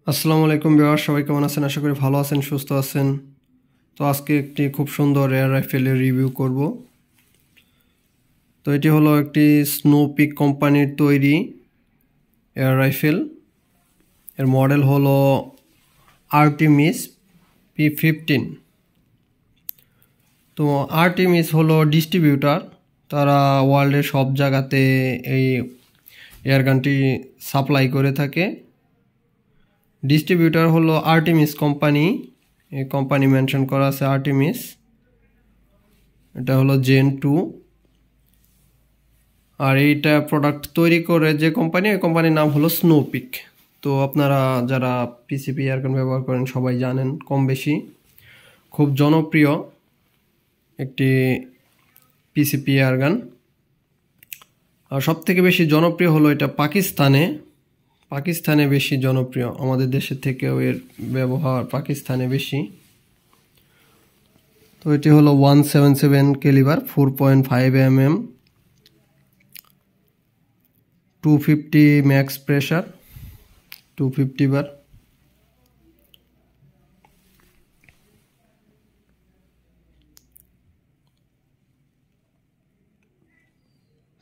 আসসালামু আলাইকুম ভিউয়ার, সবাই কেমন আছেন? আশা করি ভালো আছেন, সুস্থ আছেন। তো আজকে একটি খুব সুন্দর এয়ার রাইফেলের রিভিউ করব। তো এটি হলো একটি স্নো পিক কোম্পানির তৈরি এয়ার রাইফেল। এর মডেল হলো আর্টিমিস P15। তো আর্টিমিস হলো ডিস্ট্রিবিউটার, তারা ওয়ার্ল্ডের সব জায়গাতে এই এয়ারগানটি সাপ্লাই করে থাকে। ডিস্ট্রিবিউটার হলো আর্টিমিস কোম্পানি, এই কোম্পানি মেনশন করা আছে আর্টিমিস। এটা হলো জেন 2। আর এইটা প্রোডাক্ট তৈরি করে যে কোম্পানি, এই কোম্পানির নাম হলো স্নো পিক। তো আপনারা যারা পিসিপি এয়ারগান ব্যবহার করেন সবাই জানেন কম বেশি, খুব জনপ্রিয় একটি পিসিপি এয়ারগান। আর সবথেকে বেশি জনপ্রিয় হলো এটা পাকিস্তানে বেশি জনপ্রিয়, আমাদের দেশের থেকেও এর ব্যবহার পাকিস্তানে বেশি। তো এটি হলো 177 ক্যালিবার 4.5 mm, 250 ম্যাক্স প্রেশার, 250 বার।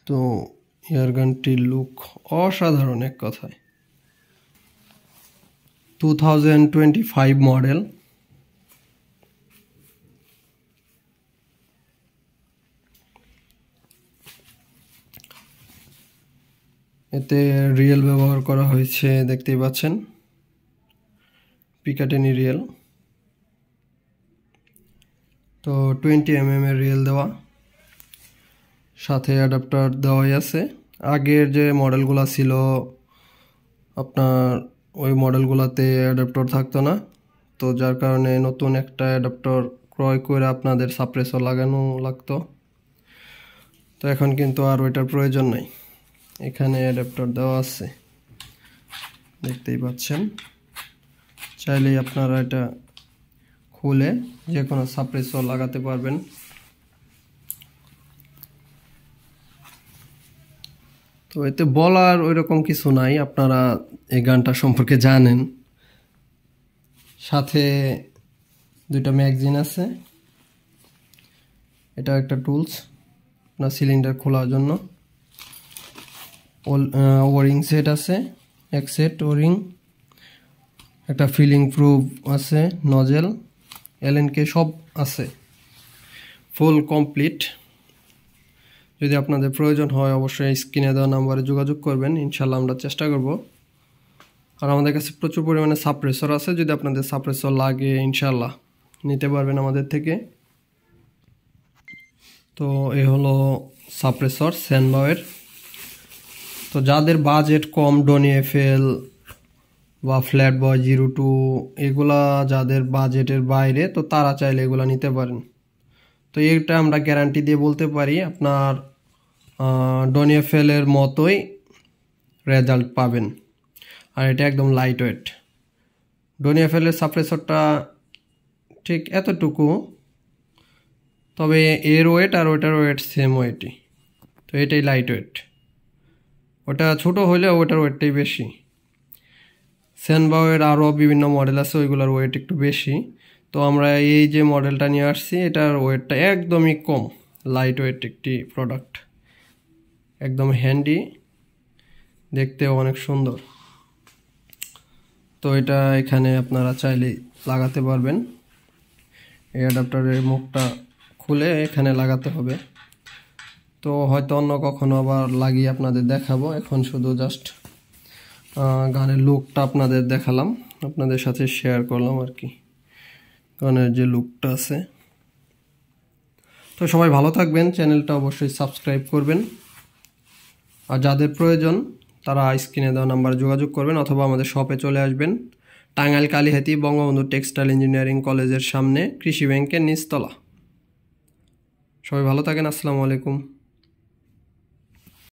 তো এয়ারগানটির লুক অসাধারণ এক কথায়। 2025 মডেল। এতে রিয়েল ব্যবহার করা হয়েছে, দেখতেই পাচ্ছেন, পিকাটেনি রিয়েল। তো 20 mm এর রিয়েল দেওয়া, সাথে অ্যাডাপ্টার দেওয়াই আছে। আগের যে মডেলগুলো ছিল আপনার, ওই মডেলগুলোতে অ্যাডাপ্টার থাকতো না, তো যার কারণে নতুন একটা অ্যাডাপ্টার ক্রয় করে আপনাদের সাপ্রেসর লাগানো লাগতো। তো এখন কিন্তু আর ওইটার প্রয়োজন নাই, এখানে অ্যাডাপ্টার দেওয়া আছে, দেখতেই পাচ্ছেন। চাইলেই আপনারা এটা খুলে যে কোনো সাপ্রেসর লাগাতে পারবেন। তো এতে বলার ওইরকম কিছু নাই, আপনারা এই গানটা সম্পর্কে জানেন। সাথে দুইটা ম্যাগাজিন আছে, এটা একটা টুলস আপনার সিলিন্ডার খোলার জন্য। ওয়ারিং সেট আছে, এক সেট ওয়ারিং, একটা ফিলিং প্রুফ আছে, নজেল, LNK সব আছে, ফুল কমপ্লিট। যদি আপনাদের প্রয়োজন হয় অবশ্যই স্ক্রিনে দেওয়া নাম্বারে যোগাযোগ করবেন, ইনশাল্লাহ আমরা চেষ্টা করব। আর আমাদের কাছে প্রচুর পরিমাণে সাপ্রেসর আছে, যদি আপনাদের সাপ্রেসর লাগে ইনশাল্লাহ নিতে পারবেন আমাদের থেকে। তো এই হলো সাপ্রেসর স্যানবাওয়ের। তো যাদের বাজেট কম, ডনি এফএল বা ফ্ল্যাট বয় 02 এগুলা যাদের বাজেটের বাইরে, তো তারা চাইলে এগুলা নিতে পারেন। তো এটা আমরা গ্যারান্টি দিয়ে বলতে পারি আপনার ডনি এফএলের মতোই রেজাল্ট পাবেন। আর এটা একদম লাইট ওয়েট। ডনি এফএলের সাপ্রেসরটা ঠিক এতটুকু, তবে এর ওয়েট আর ওটার ওয়েট সেম ওয়েটই, তো এটাই লাইট ওয়েট। ওটা ছোট হলে ওটার ওয়েটটাই বেশি। স্যানবাওয়ের আরও বিভিন্ন মডেল আছে, ওইগুলোর ওয়েট একটু বেশি। তো আমরা এই যে মডেলটা নিয়ে আসছি, এটার ওয়েটটা একদমই কম, লাইট ওয়েট একটি প্রোডাক্ট, একদম হ্যান্ডি, দেখতেও অনেক সুন্দর। তো এটা এখানে আপনারা চাইলে লাগাতে পারবেন। এই অ্যাডাপ্টারের মুখটা খুলে এখানে লাগাতে হবে। তো হয়তো অন্য কখনো আবার লাগিয়ে আপনাদের দেখাবো, এখন শুধু জাস্ট গানের লুকটা আপনাদের দেখালাম, আপনাদের সাথে শেয়ার করলাম আর কি, গানের যে লুকটা আছে। তো সবাই ভালো থাকবেন, চ্যানেলটা অবশ্যই সাবস্ক্রাইব করবেন। আর যাদের প্রয়োজন তারা স্ক্রিনে দেওয়া নাম্বারে যোগাযোগ করবেন, অথবা আমাদের শপে চলে আসবেন, টাঙ্গাইল কালীহাতি বঙ্গবন্ধু টেক্সটাইল ইঞ্জিনিয়ারিং কলেজের সামনে, কৃষি ব্যাংকের নিচতলা। সবাই ভালো থাকেন, আসসালামু আলাইকুম।